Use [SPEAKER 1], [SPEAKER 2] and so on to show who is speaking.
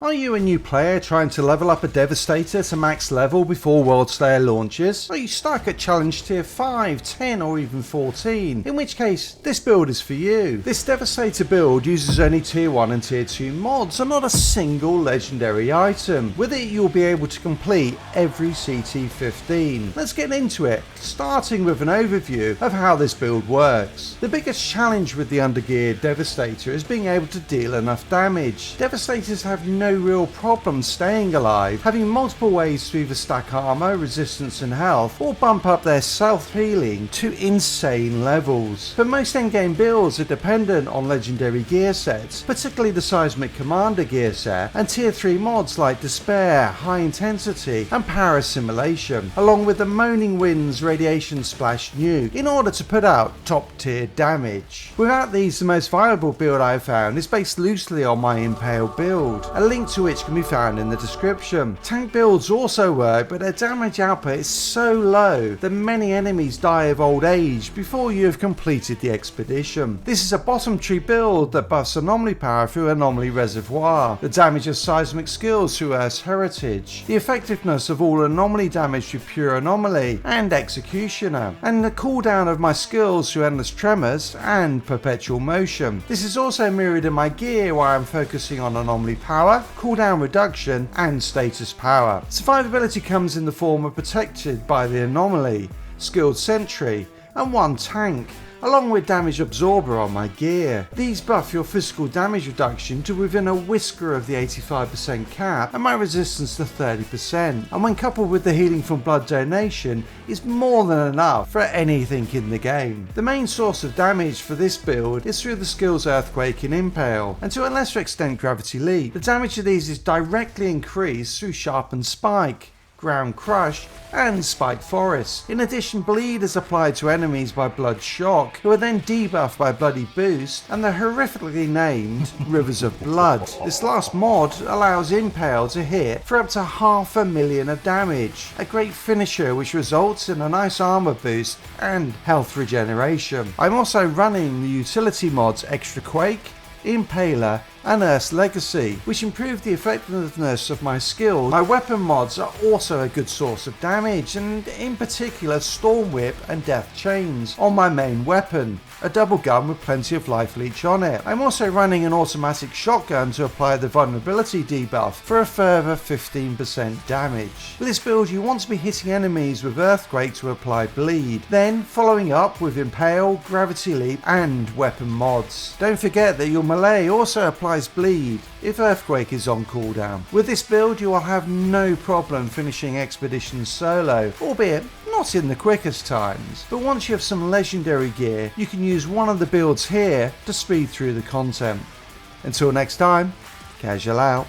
[SPEAKER 1] Are you a new player trying to level up a Devastator to max level before Worldslayer launches? Are you stuck at challenge tier 5, 10 or even 14? In which case, this build is for you. This Devastator build uses only tier 1 and tier 2 mods and not a single legendary item. With it you'll be able to complete every CT15. Let's get into it, starting with an overview of how this build works. The biggest challenge with the undergeared Devastator is being able to deal enough damage. Devastators have no real problem staying alive, having multiple ways to either stack armor, resistance and health, or bump up their self-healing to insane levels. But most endgame builds are dependent on legendary gear sets, particularly the Seismic Commander gear set, and tier 3 mods like Despair, High Intensity and Power Assimilation, along with the Moaning Winds Radiation Splash nuke, in order to put out top tier damage. Without these, the most viable build I have found is based loosely on my Impale build, a link to which can be found in the description. Tank builds also work, but their damage output is so low that many enemies die of old age before you have completed the expedition. This is a bottom tree build that buffs Anomaly power through Anomaly Reservoir, the damage of Seismic skills through Earth's Heritage, the effectiveness of all Anomaly damage through Pure Anomaly and Executioner, and the cooldown of my skills through Endless Tremors and Perpetual Motion. This is also mirrored in my gear, where I am focusing on Anomaly power, cooldown reduction and status power. Survivability comes in the form of protected by the Anomaly, skilled sentry and one tank, along with damage absorber on my gear. These buff your physical damage reduction to within a whisker of the 85% cap and my resistance to 30%, and when coupled with the healing from blood donation is more than enough for anything in the game. The main source of damage for this build is through the skills Earthquake and Impale, and to a lesser extent Gravity Leap. The damage of these is directly increased through Sharpened Spike, Ground Crush and Spike Forest. In addition, bleed is applied to enemies by Blood Shock, who are then debuffed by Bloody Boost and the horrifically named Rivers of Blood. This last mod allows Impale to hit for up to 500,000 of damage, a great finisher which results in a nice armor boost and health regeneration. I'm also running the utility mods Extra Quake, Impaler and Earth's Legacy, which improve the effectiveness of my skills. My weapon mods are also a good source of damage, and in particular Storm Whip and Death Chains on my main weapon, a double gun with plenty of life leech on it. I'm also running an automatic shotgun to apply the vulnerability debuff for a further 15% damage. With this build you want to be hitting enemies with Earthquake to apply bleed, then following up with Impale, Gravity Leap and weapon mods. Don't forget that your melee also applies bleed if Earthquake is on cooldown. With this build you will have no problem finishing expeditions solo, albeit not in the quickest times, but once you have some legendary gear you can use one of the builds here to speed through the content. Until next time, casual out.